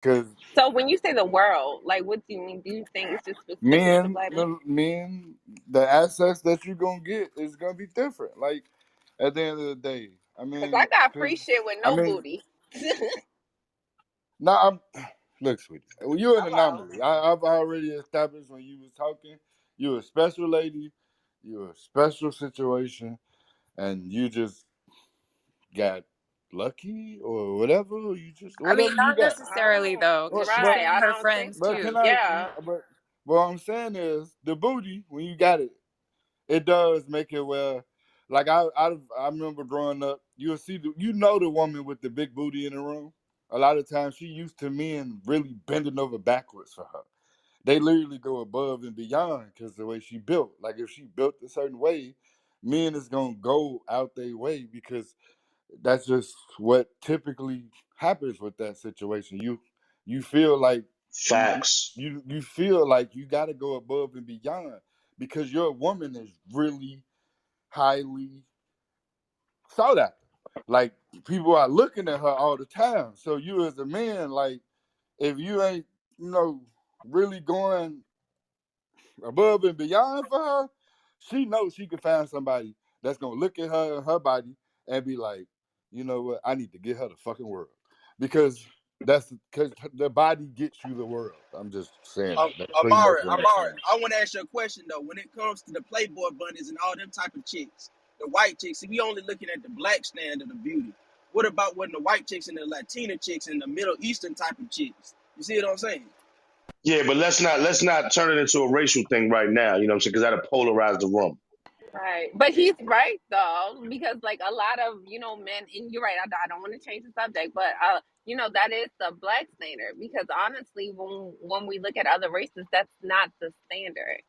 Because So when you say the world, like, what do you mean? Do you think it's just specific to men, black men? the men, the assets that you're gonna get is gonna be different. Like at the end of the day, Cause I got free because shit with I no mean, booty. now look, sweetie, well, you're an Hello. anomaly. I've already established when you was talking, you're a special lady, you're a special situation, and you just got lucky or whatever. You just I mean, whatever you not got. necessarily Oh, though, because she's But right. getting I her don't think. friends but can too. I? Yeah. But what I'm saying is the booty when you got it, it does make it where. Like I remember growing up, you'll see the woman with the big booty in the room. A lot of times she used to men really bending over backwards for her. They literally go above and beyond because the way she built. Like if she built a certain way, men is gonna go out their way because that's just what typically happens with that situation. You feel like you Facts. you feel like you got to go above and beyond because your woman is really highly sought after. Like people are looking at her all the time. So you as a man, like if you ain't you know really going above and beyond for her, she knows she can find somebody that's gonna look at her and her body and be like, you know what, I need to get her the fucking world. Because that's because the body gets you the world. I'm just saying that. That's pretty much Amari, what I'm Amari, saying. I want to ask you a question though. When it comes to the Playboy bunnies and all them type of chicks, the white chicks, we only looking at the black standard of beauty. What about when the white chicks and the Latina chicks and the Middle Eastern type of chicks? You see what I'm saying? Yeah, but let's not turn it into a racial thing right now. You know what I'm saying? Because that'll polarize the room. Right. But he's right though, because like a lot of, men, and you're right, I don't want to change the subject, but that is the black standard because honestly when we look at other races, that's not the standard.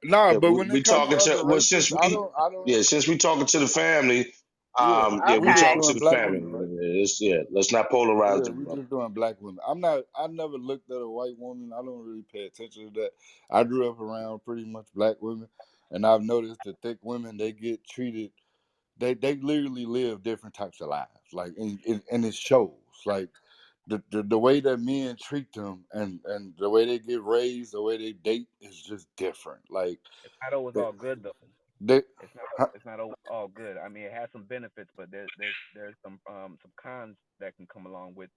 Nah, Yeah, but when it we comes to talking to other well races, since we I don't. yeah since we talking to the family. Yeah, Yeah, we we just Okay. talking to doing the black family. women, right? Let's not polarize Yeah, the we room. just doing black women. I'm not. I never looked at a white woman. I don't really pay attention to that. I grew up around pretty much black women, and I've noticed the thick women they get treated. They literally live different types of lives. Like and it shows. Like the way that men treat them and the way they get raised, the way they date is just different. Like It's not always they, all good though. they It's not huh? it's not always all good. I mean, it has some benefits, but there's some cons that can come along with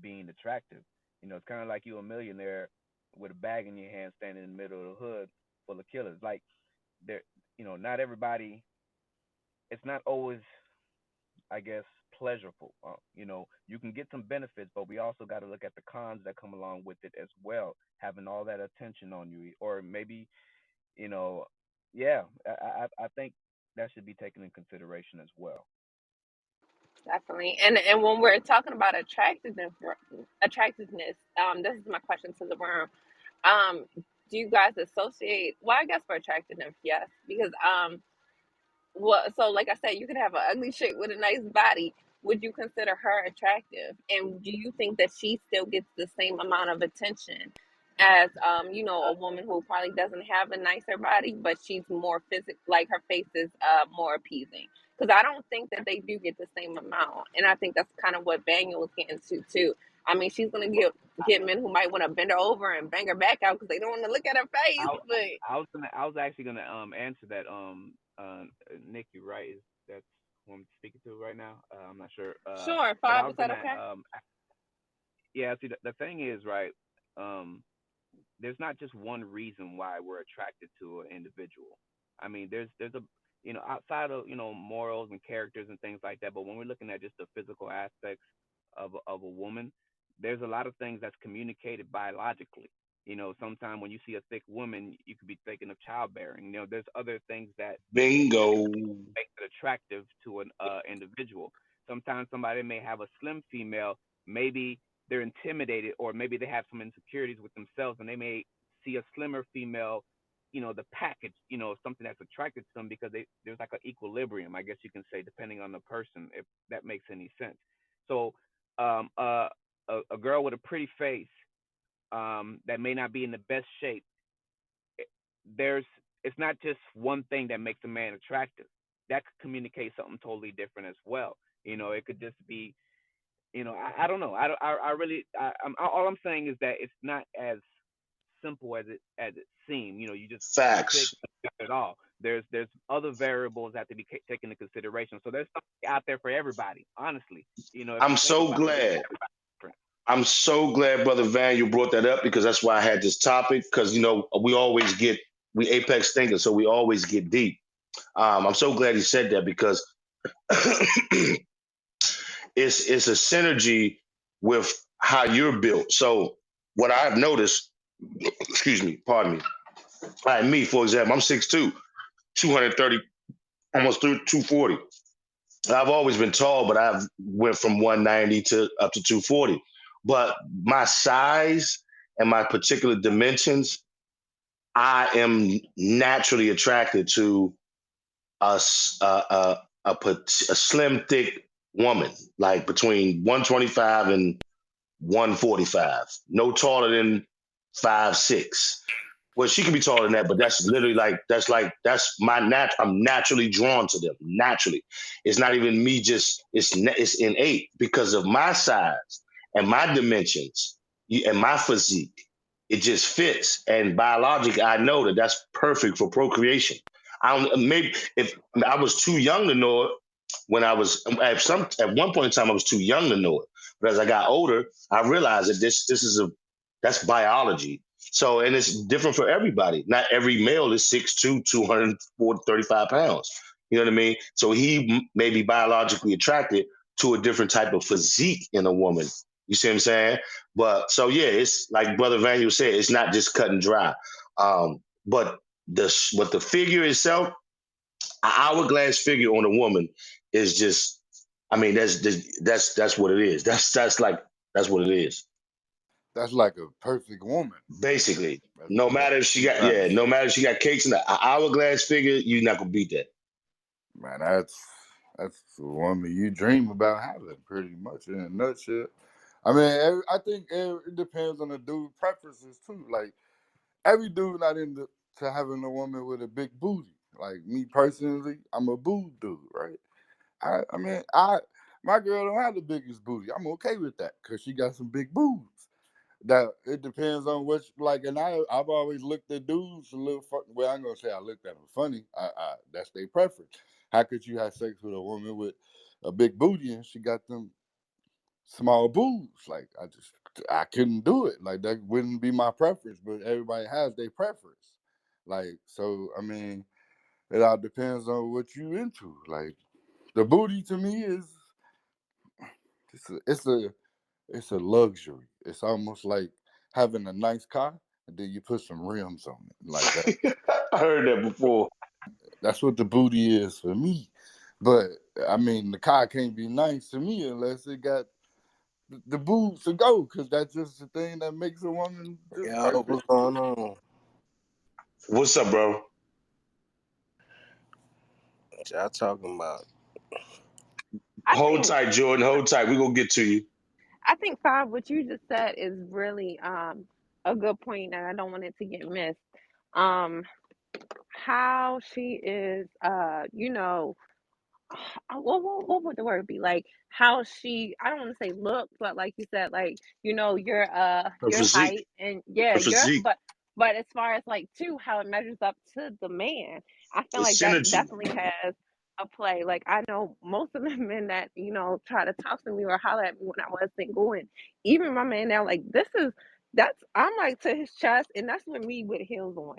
being attractive. It's kind of like you a millionaire with a bag in your hand, standing in the middle of the hood full of killers. Like there, not everybody. It's not always, I guess, pleasurable. You can get some benefits, but we also got to look at the cons that come along with it as well. Having all that attention on you, or maybe, you know, yeah, I think that should be taken in consideration as well. Definitely. And when we're talking about attractiveness, this is my question to the room. Um, do you guys associate? Well, I guess for attractiveness, yes, because well, so like I said, you could have an ugly chick with a nice body. Would you consider her attractive? And do you think that she still gets the same amount of attention as a woman who probably doesn't have a nicer body, but she's more physical, like her face is more appeasing? Because I don't think that they do get the same amount, and I think that's kind of what Banya was getting to too. I mean, she's gonna get men who might want to bend her over and bang her back out because they don't want to look at her face. I But I was actually gonna answer that Nick, you're right, is that's who I'm speaking to right now. I'm not sure. sure, But I Fob, was is that gonna okay? yeah, see the thing is, right, um there's not just one reason why we're attracted to an individual. I mean, there's a outside of morals and characters and things like that, but when we're looking at just the physical aspects of a woman, there's a lot of things that's communicated biologically. Sometimes when you see a thick woman, you could be thinking of childbearing. There's other things that Bingo. makes it attractive to an individual. Sometimes somebody may have a slim female, maybe they're intimidated, or maybe they have some insecurities with themselves, and they may see a slimmer female, the package, something that's attracted to them because there's like an equilibrium, I guess you can say, depending on the person, if that makes any sense. So, um, uh, a girl with a pretty face, that may not be in the best shape, there's it's not just one thing that makes a man attractive. That could communicate something totally different as well. It could just be I don't know. I really, all I'm saying is that it's not as simple as it seems. You just say Facts. it all. There's other variables that have to be taken into consideration. So there's something out there for everybody. Honestly, if I'm you think so about it, glad. I'm so glad, Brother Van, you brought that up because that's why I had this topic. Because we apex thinkers, so we always get deep. I'm so glad he said that because it's a synergy with how you're built. So what I've noticed, excuse me, pardon me. Like me, for example, I'm 6'2", 230, almost 240. I've always been tall, but I've went from 190 to up to 240. But my size and my particular dimensions, I am naturally attracted to a slim, thick woman, like between 125 and 145. No taller than 5'6". Well, she can be taller than that, but that's literally that's my I'm naturally drawn to them. Naturally, it's not even me. Just it's innate because of my size and my dimensions and my physique. It just fits, and biologically, I know that that's perfect for procreation. I don't, maybe if I was too young to know it when I was at one point in time, I was too young to know it. But as I got older, I realized that this is that's biology. So, and it's different for everybody. Not every male is 6'2", 235 pounds. You know what I mean? So he may be biologically attracted to a different type of physique in a woman. You see what I'm saying? But so yeah, it's like Brother Vaniel said, it's not just cut and dry. But the figure itself, an hourglass figure on a woman is just, I mean, that's what it is. That's what it is. That's like a perfect woman. Basically, That's what you trying to no say. matter if she got cakes in an hourglass figure, you're not gonna beat that. Man, that's the woman you dream about having, pretty much in a nutshell. I mean, I think it depends on the dude preferences too. Like every dude not into to having a woman with a big booty. Like me personally, I'm a boob dude, right? I mean, my girl don't have the biggest booty. I'm okay with that because she got some big boobs. That it depends on which like, and I've always looked at dudes a little. Well, I'm gonna say I looked at them funny. That's their preference. How could you have sex with a woman with a big booty and she got them small boobs? Like I couldn't do it. Like that wouldn't be my preference. But everybody has their preference. Like so, I mean, it all depends on what you into. Like the booty to me is it's a luxury. It's almost like having a nice car and then you put some rims on it. Like that. I heard that before. That's what the booty is for me. But I mean, the car can't be nice to me unless it got the boobs to go, because that's just the thing that makes a woman just Yo, perfect. what's going on? What's up, bro? What y'all talking about? I Hold think tight, Jordan. Hold tight. We gonna get to you. Five, what you just said is really a good point, and I don't want it to get missed. Um, how she is, what would the word be, like how she, I don't want to say look, but like you said, like Her your physique. height, and yeah, Her physique. but as far as like too how it measures up to the man, I feel like It's that synergy. definitely has a play. Like I know most of the men that try to talk to me or holler at me when I was single, and even my man now, like that's I'm like to his chest, and that's with me with heels on.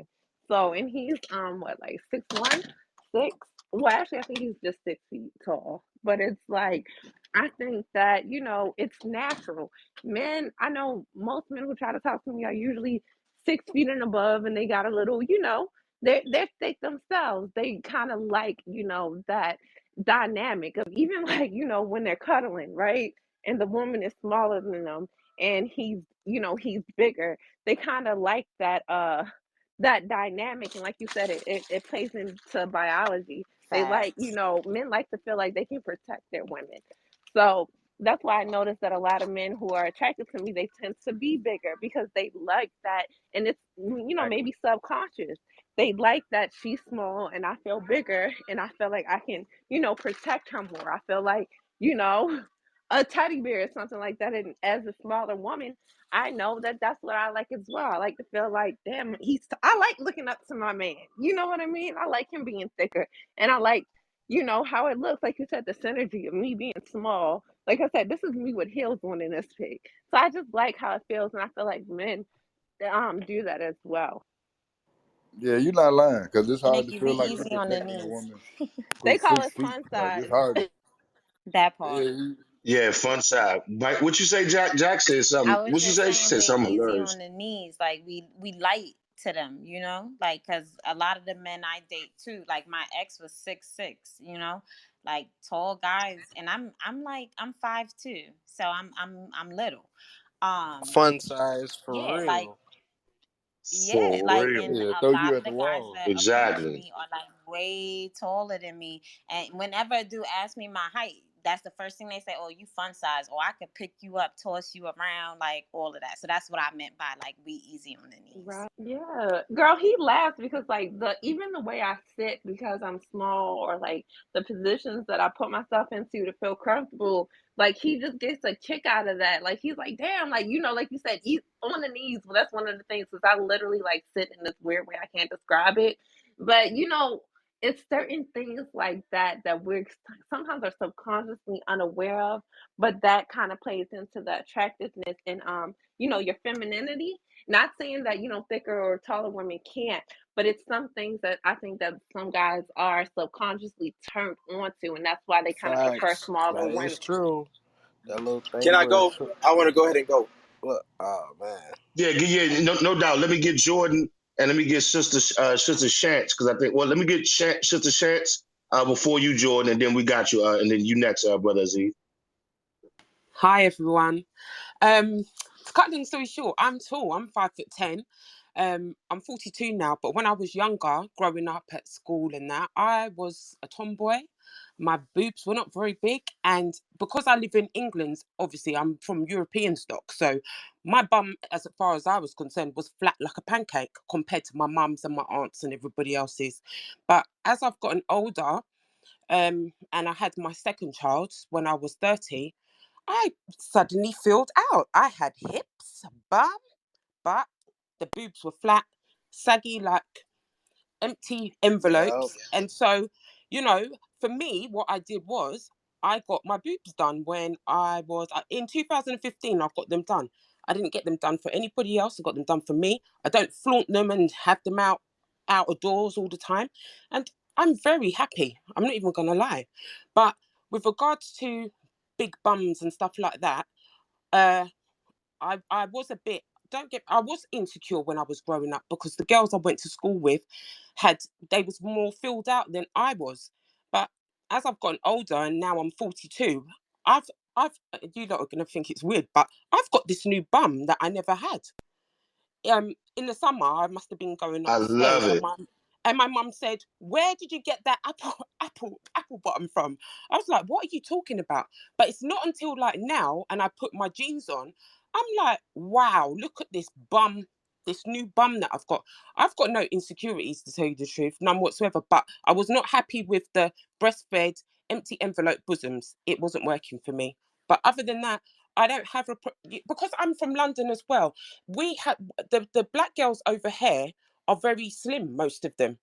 So, and he's what, like 6'1", 6. Well, actually, I think he's just 6 feet tall. But it's like, I think that, it's natural. Men, I know most men who try to talk to me are usually 6 feet and above, and they got a little, they're thick themselves. They kind of like, that dynamic of even like, when they're cuddling, right? And the woman is smaller than them, and he's bigger. They kind of like that dynamic, and like you said, it plays into biology. They like, Facts. men like to feel like they can protect their women. So that's why I noticed that a lot of men who are attracted to me, they tend to be bigger because they like that. And it's, Exactly. maybe subconscious. They like that she's small and I feel bigger and I feel like I can, protect her more. I feel like, you know, a teddy bear or something like that. And as a smaller woman, I know that that's what I like as well. I like to feel like, damn, I like looking up to my man. You know what I mean? I like him being thicker, and I like, how it looks. Like you said, the synergy of me being small. Like I said, this is me with heels on in this pic. So I just like how it feels, and I feel like men do that as well. Yeah, you're not lying, because it's hard to Nikki, we feel like you're easy on the protecting a knees. woman They who's call six it feet. fun Like it's size. hard. That Yeah, part. Yeah, fun side. Mike, what you say, Jack? Jack said I something. was What you just say? She saying said we're something easy hilarious. on the knees. Like we light to them, like because a lot of the men I date too. Like my ex was 6'6", like tall guys, and I'm 5'2", so I'm little. Fun size for Yeah, like. real. Yeah, For like, real. and yeah, a throw you lot of at the the guys wall. that approach Exactly. me are like way taller than me. And whenever a dude asks me my height, that's the first thing they say, "Oh, you fun size," or "I could pick you up, toss you around," like all of that. So that's what I meant by like we easy on the knees. Right. Yeah. Girl, he laughs because like even the way I sit because I'm small, or like the positions that I put myself into to feel comfortable, like he just gets a kick out of that. Like he's like, damn, like like you said, he's on the knees. Well, that's one of the things, because I literally like sit in this weird way. I can't describe it. But it's certain things like that that we're sometimes are subconsciously unaware of, but that kind of plays into the attractiveness and your femininity. Not saying that, thicker or taller women can't, but it's some things that I think that some guys are subconsciously turned on to, and that's why they kind of prefer Facts. smaller That women. is true. That little Can thing I where go? I want to go ahead and go. look, oh man. Yeah, no doubt. Let me get Jordan and let me get Sister Shantz, because I think, well, let me get Sister Shantz before you, Jordan, and then we got you, and then you next, Brother Z. Hi everyone. To cut things story short, I'm tall. I'm 5'10". I'm 42 now, but when I was younger, growing up at school and that, I was a tomboy. My boobs were not very big, and because I live in England, obviously I'm from European stock, so my bum, as far as I was concerned, was flat like a pancake compared to my mum's and my aunts and everybody else's. But as I've gotten older, and I had my second child when I was 30, I suddenly filled out. I had hips, bum, but the boobs were flat, saggy like empty Yup. envelopes. And so, you know, for me, what I did was I got my boobs done when I was in 2015. I've got them done. I didn't get them done for anybody else. I got them done for me. I don't flaunt them and have them out of doors all the time. And I'm very happy. I'm not even gonna lie. But with regards to big bums and stuff like that, uh, I was a bit, don't get, I was insecure when I was growing up because the girls I went to school with they was more filled out than I was. But as I've gotten older and now I'm 42, I've I've you lot are gonna think it's weird, but I've got this new bum that I never had. In the summer I must have been going I upstairs, love and it. my mum said, "Where did you get that apple bottom from?" I was like, "What are you talking about?" But it's not until like now, and I put my jeans on, I'm like, "Wow, look at this bum, this new bum that I've got." I've got no insecurities, to tell you the truth, none whatsoever. But I was not happy with the breastfed empty envelope bosoms. It wasn't working for me. But other than that, I don't have because I'm from London as well. We have the black girls over here are very slim, most of them.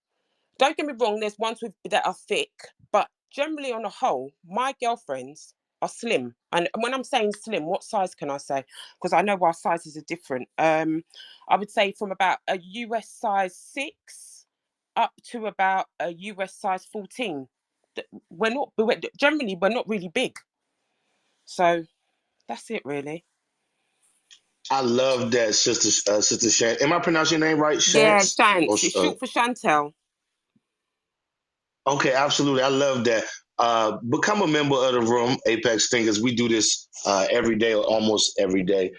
Don't get me wrong, there's ones that are thick, but generally on a whole, my girlfriends are slim. And when I'm saying slim, what size can I say? Because I know our sizes are different. I would say from about a US size 6 up to about a US size 14. Generally we're not really big. So that's it really. I love that, Sister Shantz. Am I pronouncing your name right, Yeah, Shantz? Or Shantz. It's short for Chantel. Okay, absolutely. I love that. Become a member of the room, Apex Thinkers. We do this every day or almost every day.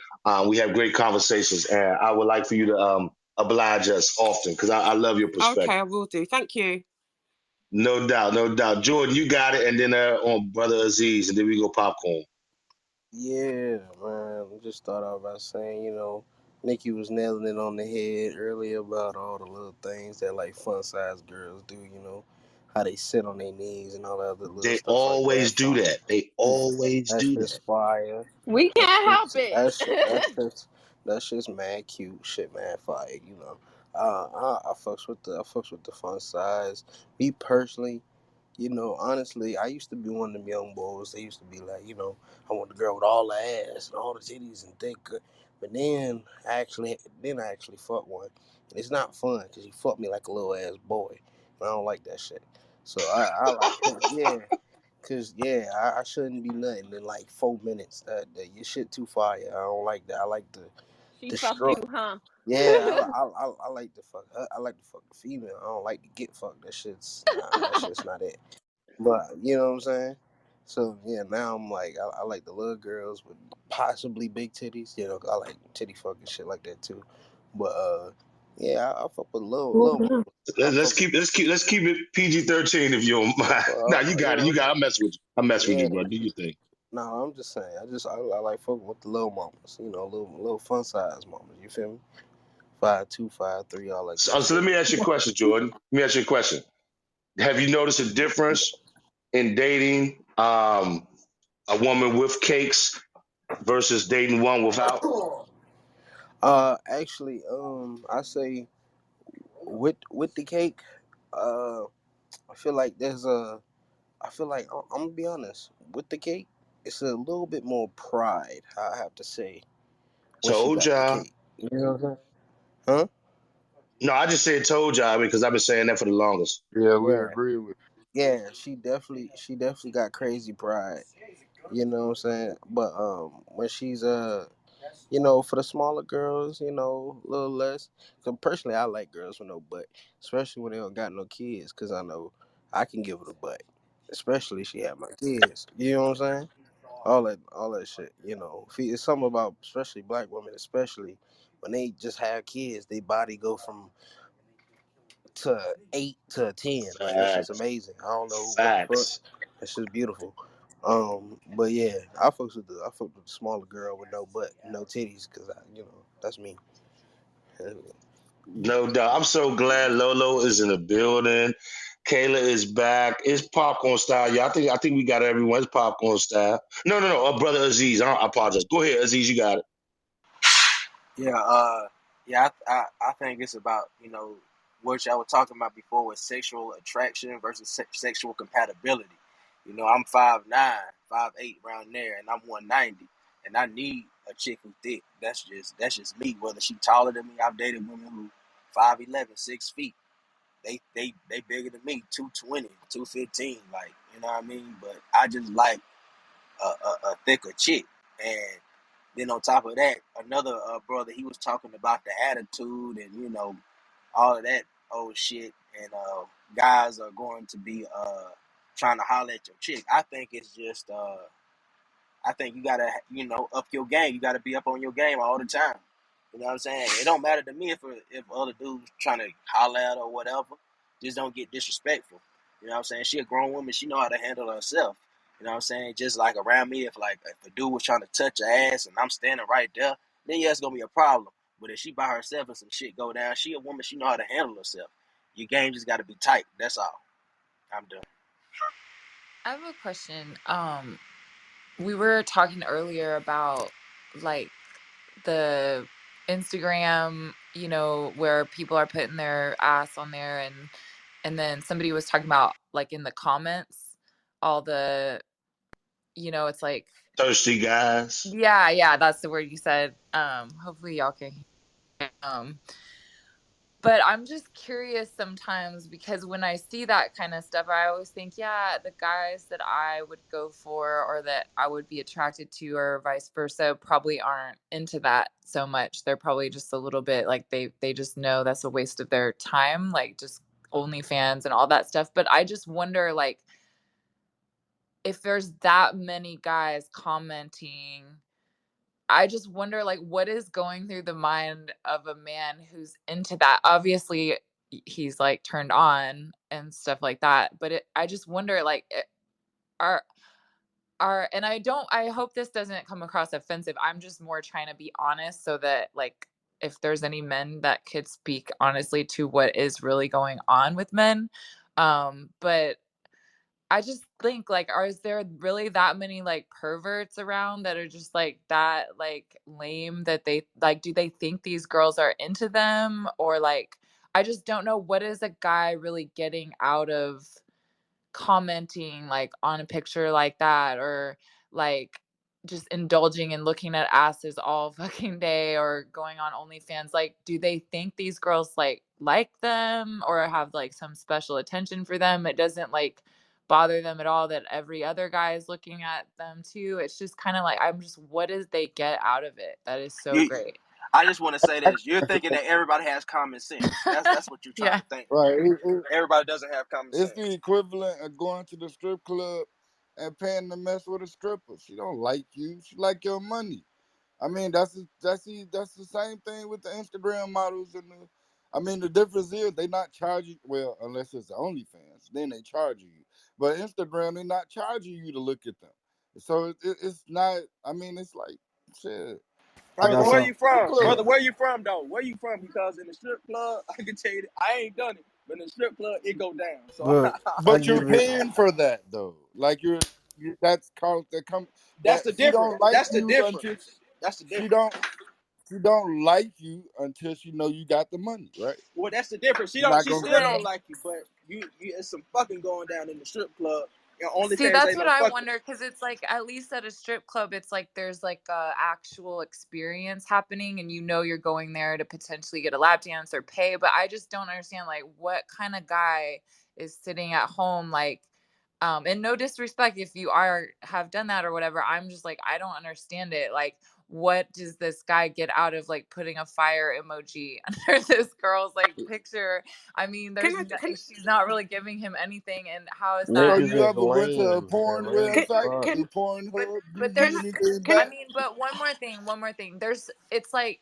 We have great conversations, and I would like for you to oblige us often because I love your Okay, perspective. I will do. Thank you. No doubt, no doubt. Jordan, you got it, and then on Brother Aziz, and then we go popcorn. Yeah, man. Just start off by saying, Nikki was nailing it on the head earlier about all the little things that like fun size girls do, how they sit on their knees and all that other little They stuff like always that. do So that. They always that's do just that. fire. We can't help it. That's just mad cute shit, man. Fire, you know. I fucks with the fun size. Me personally, you know, honestly, I used to be one of them young boys. They used to be like, you know, I want the girl with all the ass and all the titties and thick. But then I actually fucked one, and it's not fun because he fucked me like a little ass boy. And I don't like that shit. So I like, yeah, cause yeah, I shouldn't be nothing in like 4 minutes. That your shit too fire. I don't like that. I like to She fucked destroy. you, huh? Yeah, I like to fuck her. I like to fuck the female. I don't like to get fucked. That shit's nah. That shit's not it. But you know what I'm saying? So yeah, now I'm like I like the little girls with possibly big titties. You know, I like titty fucking shit like that too. But yeah, I fuck with little mama. I Let's fuck with keep it PG-13 if you don't mind. Nah, you got it. yeah, You got it. I mess with you. I mess with yeah. you, bro. Do your thing. No, I'm just saying. I like fucking with the little mamas. You know, little fun size mamas. You feel me? 5'2", 5'3", all like that So let shit. me ask you a question, Jordan. Let me ask you a question. Have you noticed a difference in dating a woman with cakes versus dating one without? Actually, I say with the cake, I feel like I feel like I'm gonna be honest with the cake. It's a little bit more pride. I have to say when she Told got the y'all. cake. You know what I'm saying? Huh? No, I just said told y'all because I've been saying that for the longest. Yeah, we Yeah. agree with. Yeah. She definitely got crazy pride. You know what I'm saying? But when she's you know, for the smaller girls, you know, a little less. Cause personally, I like girls with no butt, especially when they don't got no kids. Cause I know I can give her a butt, especially if she had my kids. You know what I'm saying? All that shit. You know, it's something about especially black women, especially when they just have kids, they body go from to 8 to 10. Like that shit's Facts. amazing. I don't know what the fuck. Facts. That shit's beautiful. But yeah, I fuck with the smaller girl with no butt, no titties, cause you know that's me. No doubt. I'm so glad Lolo is in the building. Kayla is back. It's popcorn style, y'all. I think we got everyone. It's popcorn style. No. Brother Aziz. I apologize. Go ahead, Aziz. You got it. Yeah, yeah. I think it's about what y'all were talking about before with sexual attraction versus sexual compatibility. I'm 5'9", 5'8", around there, and I'm 190, and I need a chick who thick. That's just me. Whether she taller than me, I've dated women who 5'11", 6 feet. They bigger than me, 220, 215. Like what I mean. But I just like a thicker chick, and then on top of that, another brother, he was talking about the attitude and all of that old shit, and guys are going to be trying to holler at your chick. I think it's just I think you gotta up your game. You gotta be up on your game all the time. You know what I'm saying? It don't matter to me if other dudes trying to holler at her or whatever. Just don't get disrespectful. You know what I'm saying? She a grown woman. She know how to handle herself. You know what I'm saying? Just like around me, if a dude was trying to touch her ass and I'm standing right there, then yeah, it's gonna be a problem. But if she by herself and some shit go down, she a woman. She know how to handle herself. Your game just got to be tight. That's all. I'm done. I have a question. We were talking earlier about like the Instagram, where people are putting their ass on there, and then somebody was talking about like in the comments, all the, it's like, Thirsty guys. yeah, that's the word you said. Hopefully y'all can hear. But I'm just curious sometimes because when I see that kind of stuff, I always think, yeah, the guys that I would go for or that I would be attracted to or vice versa probably aren't into that so much. They're probably just a little bit like they just know that's a waste of their time, like just OnlyFans and all that stuff. But I just wonder, like, if there's that many guys commenting, I just wonder, like, what is going through the mind of a man who's into that? Obviously, he's like turned on and stuff like that. But I just wonder, like, are and I hope this doesn't come across offensive. I'm just more trying to be honest so that, like, if there's any men that could speak honestly to what is really going on with men. But I just think, like, is there really that many, like, perverts around that are just, like, that, like, lame that they like, do they think these girls are into them? Or, like, I just don't know, what is a guy really getting out of commenting, like, on a picture like that, or, like, just indulging in looking at asses all fucking day, or going on OnlyFans? Like, do they think these girls, like them, or have, like, some special attention for them? It doesn't, like, bother them at all that every other guy is looking at them too. It's just kind of like, what does they get out of it that is so You, great? I just want to say this. You're thinking that everybody has common sense. That's what you're trying Yeah. to think. Right. Everybody doesn't have common It's the sense. equivalent of going to the strip club and paying to mess with a stripper. She don't like you. She like your money. I mean, that's the same thing with the Instagram models and the. I mean, the difference is they not charging. Well, unless it's the OnlyFans, then they charge you. But Instagram, they not charging you to look at them. So it's not. I mean, it's like shit. I I Brother, got go where to some. you the strip from? club. Brother, where you from though? Where you from? Because in the strip club, I can tell you, I ain't done it, but in the strip club, it go down. So Look, I But you're give it. paying for that though. Like that's called that come that's that the she difference. don't like That's the you until difference. That's the she difference. don't she don't like you until she know you got the money, right? Well, that's the difference. She She's don't. not She gonna still come But don't back. like you, but you it's some fucking going down in the strip club. And see, OnlyFans that's ain't what no I fucking. wonder, because it's like, at least at a strip club, it's like there's like a actual experience happening, and you're going there to potentially get a lap dance or pay. But I just don't understand, like, what kind of guy is sitting at home, like, and no disrespect if you have done that or whatever. I'm just like, I don't understand it. Like, what does this guy get out of, like, putting a fire emoji under this girl's, like, picture? I mean, Can I? Can she's not really giving him anything, and how is So that? Niggas you is ever went to a lame. They're porn lame as website, fuck. a can porn But hub? Do but you get can there's anything can I back? mean, but one more thing. It's like,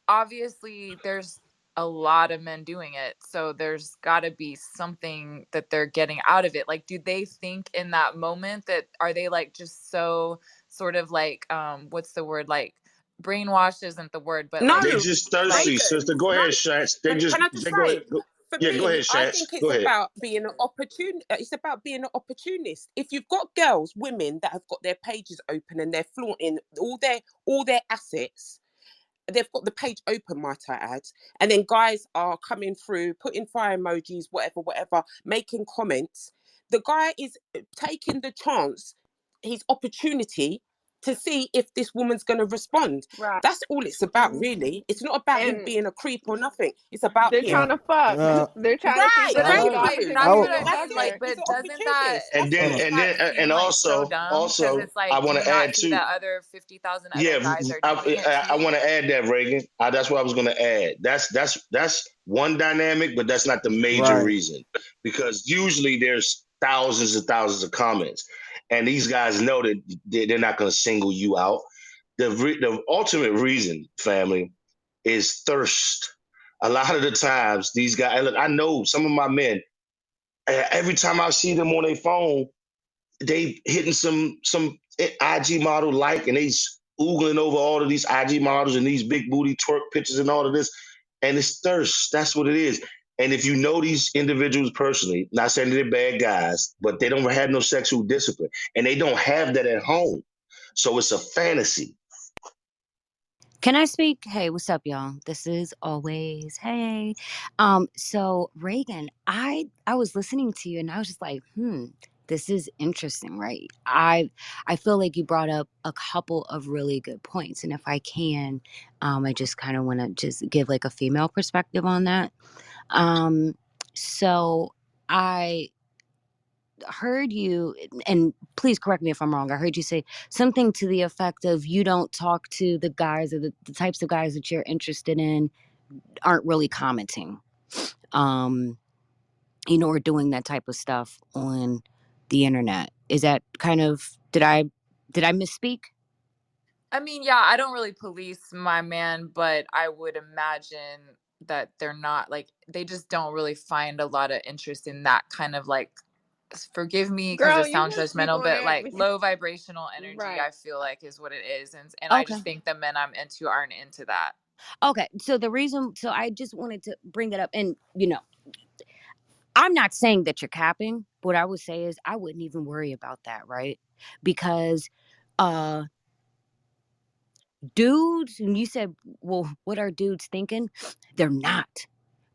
obviously there's a lot of men doing it. So there's got to be something that they're getting out of it. Like, do they think in that moment, that are they, like, just so sort of like, what's the word? Like, brainwashed isn't the word, but like, They no, just like, thirsty, Reagan? sister. Go No, ahead, Shats. They can just I just they go ahead. say, for Yeah, go me, ahead, I Shats. think it's Go ahead. about being an opportun. It's about being an opportunist. If you've got girls, women that have got their pages open and they're flaunting all their assets, they've got the page open, might I add, and then guys are coming through, putting fire emojis, whatever, making comments. The guy is taking the chance, his opportunity, to see if this woman's going to respond. Right. That's all it's about, really. It's not about him And being a creep or nothing. It's about they're him. trying to fuck. Uh, They're trying to see Right, But that I this mean, uh, guy thank is like, you. I that's interested what would. in I That's mean. it. Like, fucking He's an but doesn't that opportunist. And That's Hold then all. on. and then and like, so also dumb? Because also it's I like, do want you to not add see too. that other 50,000 other Yeah, guys are doing it I too? want to add that, Reagan. That's what I was going to add. That's one dynamic, but that's not the major Right. reason, because usually there's thousands and thousands of comments, and these guys know that they're not going to single you out. The ultimate reason, family, is thirst. A lot of the times, these guys. Look, I know some of my men. Every time I see them on their phone, they hitting some IG model like, and they oogling over all of these IG models and these big booty twerk pictures and all of this, and it's thirst. That's what it is. And if you know these individuals personally, not saying they're bad guys, but they don't have no sexual discipline, and they don't have that at home, so it's a fantasy. Can I speak? Hey, what's up, y'all? This is always hey. So Reagan, I was listening to you and I was just like, this is interesting, right? I feel like you brought up a couple of really good points, and if I can, I just kind of want to just give like a female perspective on that. Um, so I heard you, and please correct me if I'm wrong. I heard you say something to the effect of you don't talk to the guys, or the types of guys that you're interested in aren't really commenting, um, or doing that type of stuff on the internet. Is that kind of, did I misspeak? I mean, yeah, I don't really police my man, but I would imagine that they're not, like, they just don't really find a lot of interest in that kind of, like, forgive me because girl. it You sounds can speak judgmental, on but that. like low vibrational energy, Right. I feel like, is what it is. And I Okay. just think the men I'm into aren't into that. Okay. So I just wanted to bring that up, and I'm not saying that you're capping. What I would say is I wouldn't even worry about that, right? Because uh dudes, and you said, well, what are dudes thinking? They're not.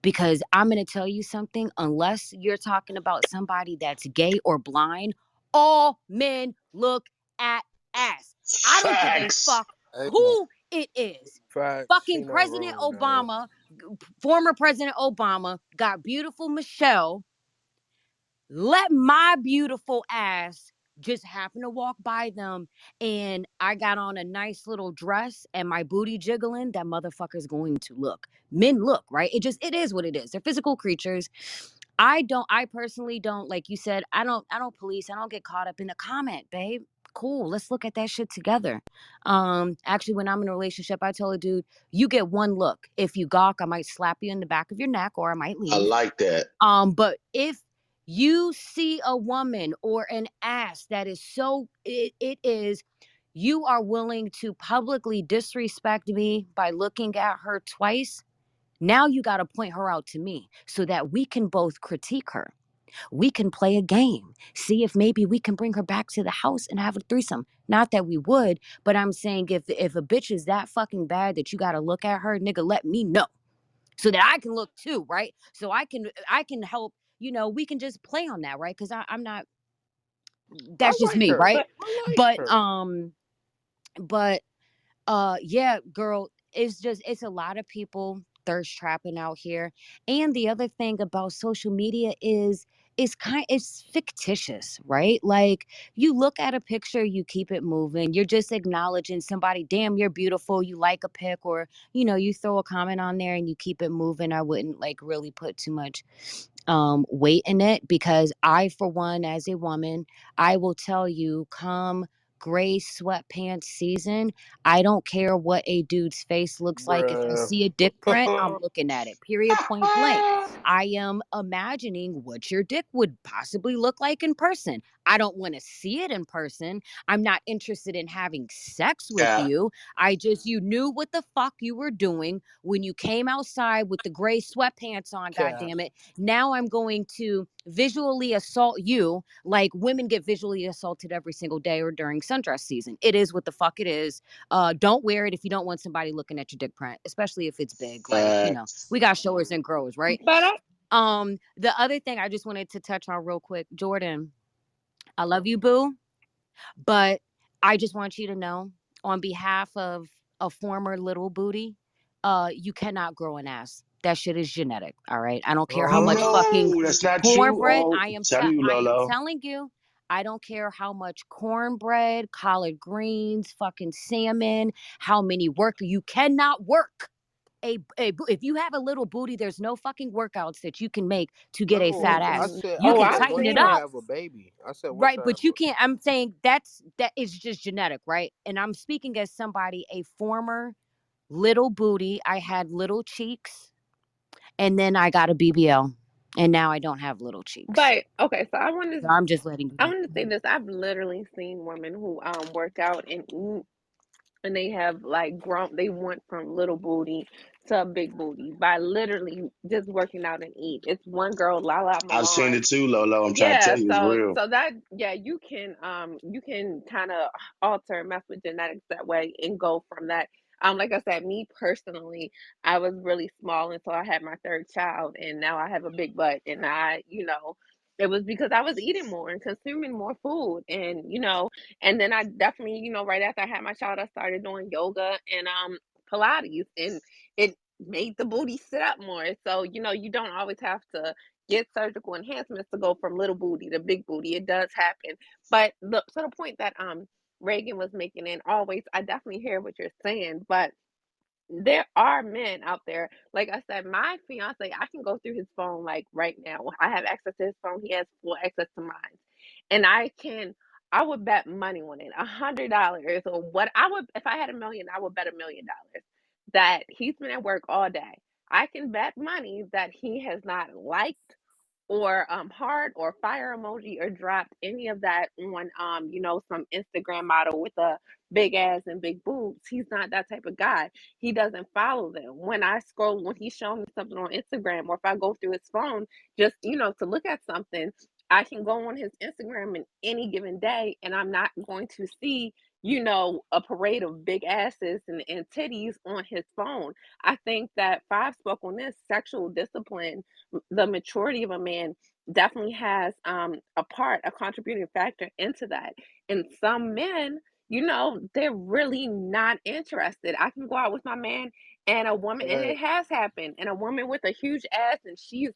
Because I'm going to tell you something, unless you're talking about somebody that's gay or blind, all men look at ass. I don't give a Facts. fuck Amen. who it is. Facts. She Fucking not President wrong, though. Obama, former President Obama, got beautiful Michelle. Let my beautiful ass just happen to walk by them and I got on a nice little dress and my booty jiggling, that motherfucker's going to look. Men look, right? It is what it is. They're physical creatures. I personally don't, like you said, I don't police, I don't get caught up in the comment, babe. Cool, let's look at that shit together. Actually, when I'm in a relationship, I tell a dude, you get one look. If you gawk, I might slap you in the back of your neck or I might I leave. like that. But if you see a woman or an ass that is so it is, you are willing to publicly disrespect me by looking at her twice, now you got to point her out to me so that we can both critique her. We can play a game, see if maybe we can bring her back to the house and have a threesome. Not that we would, but I'm saying if a bitch is that fucking bad that you got to look at her, nigga, let me know so that I can look too, right? So I can help. We can just play on that, right? Because I'm not. I That's just like me, her. right? But I like But her. but yeah, girl, it's a lot of people thirst trapping out here. And the other thing about social media is it's fictitious, right? Like you look at a picture, you keep it moving, you're just acknowledging somebody, damn, you're beautiful, you like a pic, or you throw a comment on there and you keep it moving. I wouldn't like really put too much weight in it, because I, for one, as a woman, I will tell you, come gray sweatpants season, I don't care what a dude's face looks like. If I Bruh. see a dick print, I'm looking at it, period, point blank. I am imagining what your dick would possibly look like in person. I don't want to see it in person. I'm not interested in having sex with Yeah. you. You knew what the fuck you were doing when you came outside with the gray sweatpants on, Cap. goddammit. Now I'm going to visually assault you like women get visually assaulted every single day or during sundress season. It is what the fuck it is. Don't wear it if you don't want somebody looking at your dick print, especially if it's big. Like, Facts. we got showers and growers, right? but I, The other thing I just wanted to touch on real quick, Jordan, I love you, boo. But I just want you to know, on behalf of a former little booty, you cannot grow an ass. That shit is genetic. All right. I don't care how much fucking No, that's not true. cornbread. Oh, tell you, I am Lolo. telling you. I don't care how much cornbread, collard greens, fucking salmon, how many work. You cannot work if you have a little booty, there's no fucking workouts that you can make to get a fat No, I ass. said You I oh, can said I've tighten once it seen I it. up, have a baby. I said once right? I have But you a can't. I'm saying that is just genetic, right? And I'm speaking as somebody, a former little booty. I had little cheeks, and then I got a BBL, and now I don't have little cheeks. But okay, so So I'm just letting you I know. want to say this. I've literally seen women who work out and eat, and they have like grump. They went from little booty to a big booty by literally just working out and eat. It's one girl, Lala I've seen Milan. it too, Lolo. I'm trying to Yeah, tell you, it's so real. that, yeah, you can kind of alter, mess with genetics that way and go from that. Like I said, me personally, I was really small until I had my third child, and now I have a big butt, and it was because I was eating more and consuming more food, and then I definitely, right after I had my child, I started doing yoga and Pilates, and it made the booty sit up more. So, you don't always have to get surgical enhancements to go from little booty to big booty. It does happen. But look, to the point that Reagan was making, and always, I definitely hear what you're saying, but there are men out there. Like I said, my fiance, I can go through his phone like right now. I have access to his phone. He has full access to mine. And I would bet money on it, $100 or what I would, if I had a million, I would bet $1 million that he's been at work all day. I can bet money that he has not liked or heart or fire emoji or dropped any of that on some Instagram model with a big ass and big boobs. He's not that type of guy. He doesn't follow them. When I scroll, when he's showing me something on Instagram, or if I go through his phone, just, to look at something, I can go on his Instagram in any given day, and I'm not going to see, a parade of big asses and titties on his phone. I think that Five spoke on this sexual discipline, the maturity of a man definitely has a contributing factor into that. And some men, they're really not interested. I can go out with my man and a woman, and it has happened, and a woman with a huge ass, and she's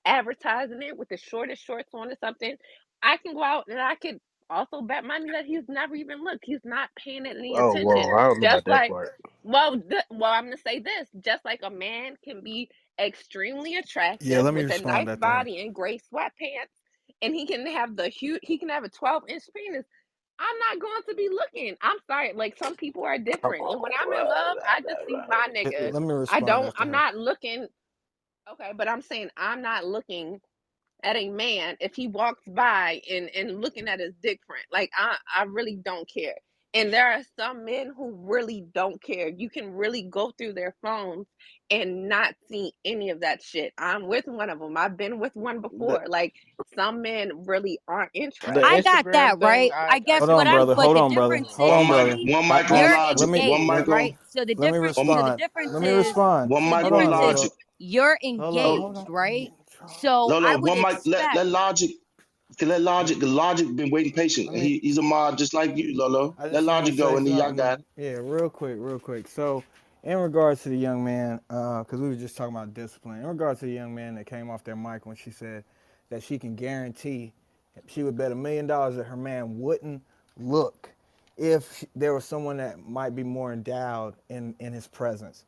advertising it with the shortest shorts on or something. I can go out and I could also bet money that he's never even looked. He's not paying it any Oh attention. well, I don't know Just about that like, part. I'm gonna say this: just like a man can be extremely Yeah, attractive let me with a respond nice to that. body and gray sweatpants, and he can have a 12-inch penis. I'm not going to be looking. I'm sorry. Like, some people are Come different, and when I'm in love, on, I just see my nigga. Let me respond after I'm her. not looking. Okay, but I'm saying I'm not looking at a man if he walks by and looking at his dick print. Like, I really don't care. And there are some men who really don't care. You can really go through their phones and not see any of that shit. I'm with one of them. I've been with one the before. Like, some men really aren't the I interested. got Instagram that thing. right. I I guess Hold what on, I'm, brother. but Hold the on, brother. difference Hold is, on, One mic, brother. G, one I, mic I, on you're let logic. me One engaged, mic let, on right? So the let me difference, so the respond. difference Let me is, respond. one the mic Hold on on, difference is Lolo. logic. you're Lolo, Hold, hold engaged, on. right? So I Lolo, would one mic. expect, Let logic been waiting patient. Let me. He's a mod just like you, Lolo. I Let just want to logic say go, and then y'all something. got it. Yeah, real quick, real quick. So, in regards to the young man, because we were just talking about discipline. In regards to the young man that came off their mic when she said that she can guarantee she would bet $1 million that her man wouldn't look if there was someone that might be more endowed in his presence.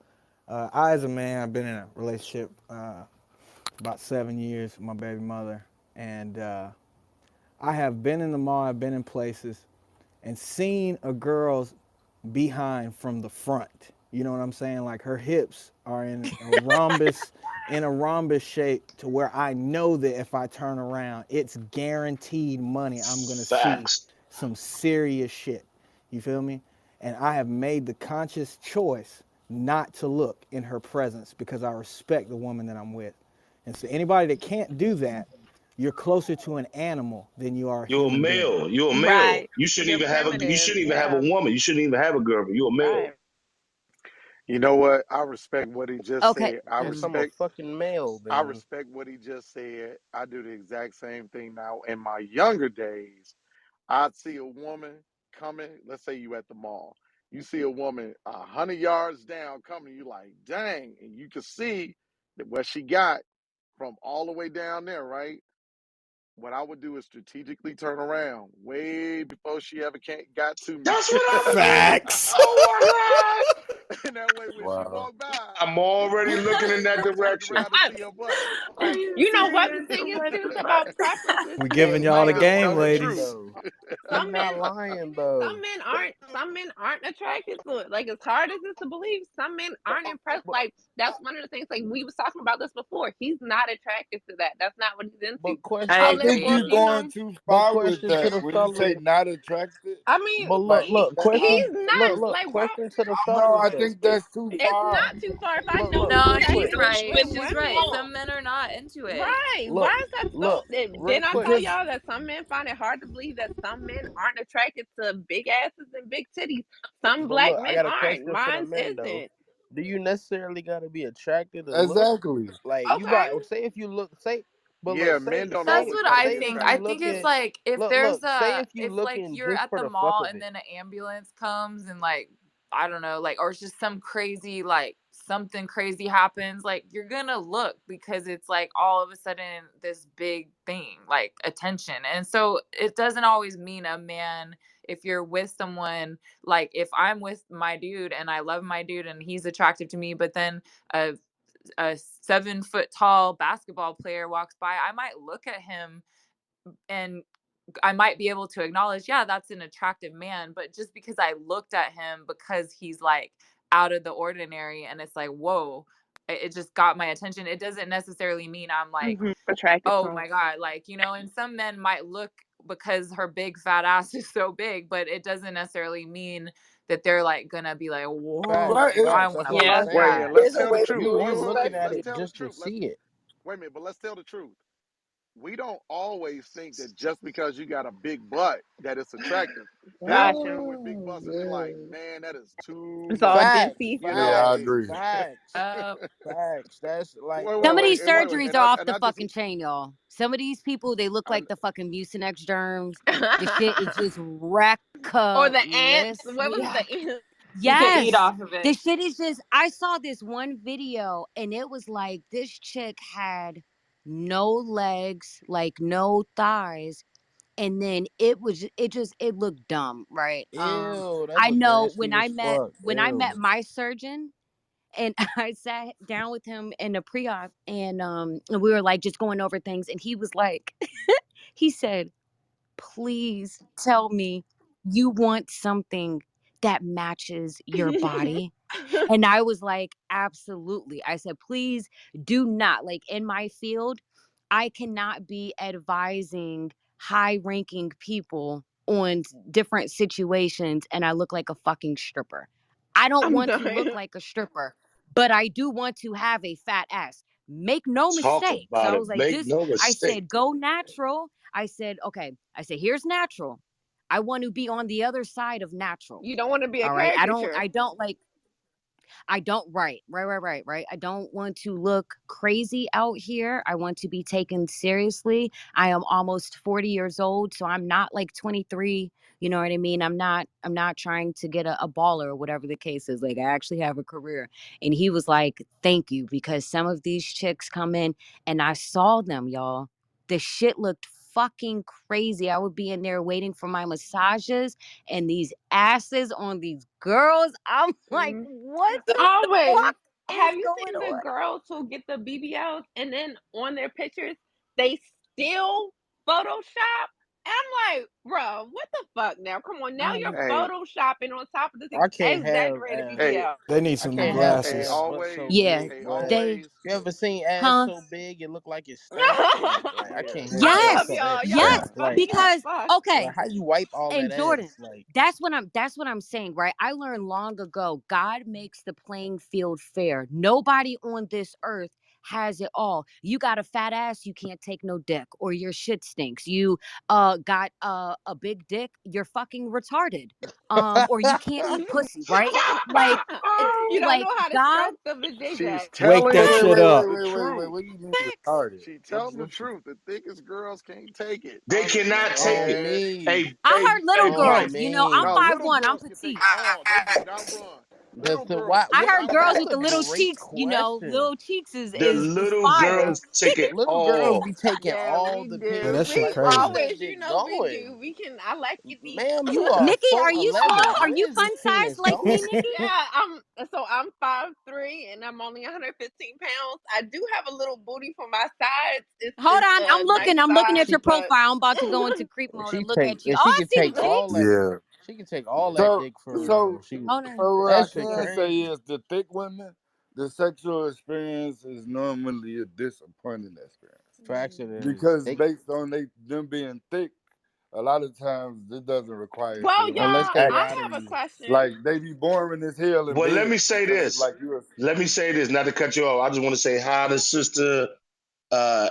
I, as a man, I've been in a relationship about 7 years with my baby mother, and I have been in the mall, I've been in places, and seen a girl's behind from the front. You know what I'm saying? Like, her hips are in a rhombus shape to where I know that if I turn around, it's guaranteed money. I'm gonna see Facts. some serious shit. You feel me? And I have made the conscious choice not to look in her presence because I respect the woman that I'm with. And so anybody that can't do that, you're closer to an animal than you are a You're a human being. male. You're a male. Right. You shouldn't You're even have a. You primitive. shouldn't even have a Yeah. woman. You shouldn't even have a girlfriend. You're a male. Right. You know what? I respect what he just okay, said. because I'm a fucking male, I man. respect what he just said. I do the exact same thing now. In my younger days, I'd see a woman coming. Let's say you at the mall. You see a woman 100 yards down coming. You like, dang, and you can see that what she got from all the way down there, right? What I would do is strategically turn around way before she ever got to me. That's what I'm thinking. Facts. Oh And that way, when she Wow. walked by, my God! I'm already I looking in that immediately turned direction. around to see her butt. Are you You know what the serious? thing Oh is my too god. about preferences We giving too? y'all the Like, Because game, that's the Lying truth. ladies. though. He some not men lying though. some men aren't attracted to it. Like, as hard as it's to believe, some men aren't impressed. But Like, that's one of the things. Like, we was talking about this before. He's not attracted to that. That's not what he's into. but I I question to Only the think agree. for you're going too far with question to that. the When you say fellas. not attracted, I mean, But like he's look, not, like, why? question to the no, fellas I though. think that's too It's far. not too far. If I know Look, he's No, real he's quick. attracted right. with He's right. women, Some men are not into it. right? Look, Why is that so? look, real Didn't I quick. tell Because y'all that some men find it hard to believe that some men aren't attracted to big asses and big titties? Some But black look, I men got a aren't. question for the Mine's men though. isn't. Do you necessarily got to be attracted to look? exactly. Like you Okay. got, say if you look, say, but look, Yeah, men don't That's always what got to I be say if think. you I attracted. think it's looking, like if there's say a if you if like looking you're just at for the the fuck mall of and it. then an ambulance comes and like I don't know, like or it's just some crazy like something crazy happens, like you're gonna look because it's like all of a sudden this big thing, like attention. And so it doesn't always mean a man if you're with someone, like if I'm with my dude and I love my dude and he's attractive to me, but then a 7 foot tall basketball player walks by, I might look at him and I might be able to acknowledge, yeah, that's an attractive man. But just because I looked at him because he's like out of the ordinary and it's like, whoa, it just got my attention. It doesn't necessarily mean I'm like, Attracted to oh him. my God, like, and some men might look because her big fat ass is so big, but it doesn't necessarily mean that they're like gonna be like, whoa, Right, like Right. I right. want That's to what I'm Yeah, fuck saying. Right. that. And let's there's a tell the way to truth. You move, is looking at Let's it tell the just to truth. see it. Wait a minute, but let's tell the truth. We don't always think that just because you got a big butt that it's attractive. There's Got you. women with big Oh, butts that be like, man. man, that is too It's all much. Facts, juicy. You know, Yeah, I facts, agree. facts, Uh, facts. That's like, Some of bro. these wait. surgeries And are off the I just fucking chain, y'all. Some of these people, they look I, like the fucking Mucinex germs. The shit is just Or the ants. reckless. What was Yeah. the ants? You can eat Yes. off of it. The shit is just, I saw this one video and it was like this chick had no legs, like no thighs. And then it looked dumb, right? Ew, that I look know nasty as fuck. when I met Ew. my surgeon, and I sat down with him in the pre-op, and we were like just going over things, and he was like, he said, "Please tell me you want something that matches your body." And I was like, absolutely. I said, please do not. Like in my field, I cannot be advising high ranking people on different situations and I look like a fucking stripper. I don't I'm want to dying. look like a stripper, but I do want to have a fat ass. Make no Talk mistake. So about I it. was like, Make just, no I mistake. said, go natural. I said, okay. I said, here's natural. I want to be on the other side of natural. You don't want to be a All right. caricature. I don't like I don't right. I don't want to look crazy out here. I want to be taken seriously. I am almost 40 years old, so I'm not like 23. You know what I mean? I'm not trying to get a baller or whatever the case is. Like I actually have a career. And he was like, "Thank you," because some of these chicks come in and I saw them, y'all. The shit looked fucking crazy. I would be in there waiting for my massages and these asses on these girls. I'm like, Mm. what the Always. fuck is Have you going seen the on? girls who get the BBLs and then on their pictures they still Photoshop? I'm like, bro, what the fuck now? Come on, now you're Um, hey, photoshopping on top of this I can't have exaggerated hey, BBL. They need I some new can't have hey, ass glasses. but so always, yeah, big, hey, but they, always. you ever seen ass huh? so big it look like it stank? Like I Yeah, can't have I that love Yes, type. y'all. Y'all Yeah, are yes, like funny as because fuck. okay, how you wipe all and that Jordan, ass? Like that's what I'm saying, right? I learned long ago, God makes the playing field fair. Nobody on this earth has it all. You got a fat ass, you can't take no dick, or your shit stinks. You got a big dick, you're fucking retarded. Or you can't eat pussy, right? Like You don't like know how to God, stroke the vajayjay. she's Wake telling Wait, that wait, shit wait, you wait, up. the wait, wait, wait. truth. What do you mean facts. retarded? She What, telling the what? truth. The thickest girls can't take it. They cannot take on it. Man, me, Hey, I hey, heard little hey, on Mike. girls, I'm no, me. 5'1", little I'm girls can take petite. all. They do not run. Little The girls why? do I What? heard not girls That's with a the run. little great cheeks, question. little cheeks is The is little fire. girls take it Little girls all. be taking Yeah, all we the Yeah, do. that pictures. shit We Like, where's crazy. that always, dick we do. going? We can. I like your feet. Ma'am, you are Nikki, are you small? 4'11". Are you Where's this fun sized penis like me, going? Nikki? Yeah, I'm 5'3" and I'm only 115 pounds. I do have a little booty for my sides. Hold It's on, a nice I'm looking at size, your She but profile. I'm about to go into creep mode and look at you. if Oh, she I can see the take all cheeks. that, Yeah. she can take all that So, dick for real. so, She Hold on. so what I that shit can say crazy. is the thick women, the sexual experience is normally a disappointing experience Facts it is. because based on them being thick, a lot of times it doesn't require well, too much Unless y'all, they action. I riding have a you. question. Like they be boring as hell in Well, let me bed say because it's this. like you're. Let me say this, not to cut you off. I just want to say hi to sister uh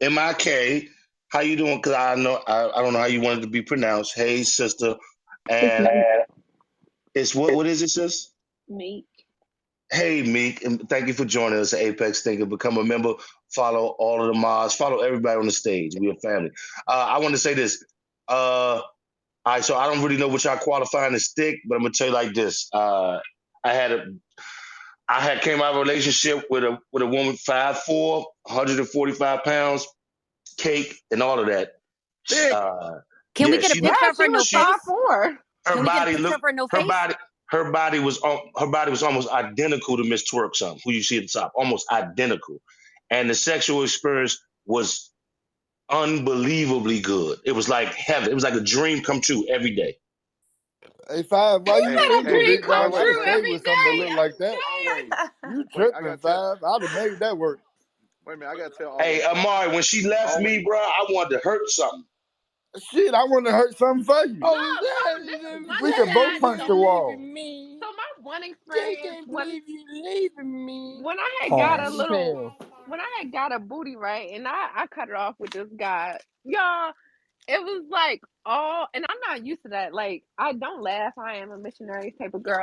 MIK. How you doing? Because I don't know how you want it to be pronounced. Hey, sister. It's And it's what is it, sis? Meek. Hey, Meek, and thank you for joining us at Apex Thinker. Become a member. Follow all of the mods. Follow everybody on the stage. We a family. I want to say this. All right, so I don't really know what y'all qualifying as thick, but I'm gonna tell you like this. I had a I had came out of a relationship with a woman 5'4", 145 pounds, cake, and all of that. Thick. Can we Yeah, get a she Yeah, looked. picture of she her no was She 5'4". face? her Can we get a body picture of looked. her no Her face? body. Her body was almost identical to Miss Twerk, who you see at the top, almost identical, and the sexual experience was unbelievably good. It was like heaven. It was like a dream come true every day. Hey, Five, why You you said a single, Hey, dream big come dog? I wait, could true stay every with somebody that day. look like that. wait, You wait. I tripping, gotta tell. Five? I'd have made that work. Wait a minute. I gotta tell Hey, always. Amari, when she left Always. me, bro, I wanted to hurt something. Shit, I want to hurt something for you. No, this is one We thing could both that I punch the don't. wall. me. So my one Just experience can't believe you leaving me. when I had got a Pause. little when I had got a booty, right, and I cut it off with this guy, y'all. It was like and I'm not used to that. Like, I don't laugh. I am a missionary type of girl.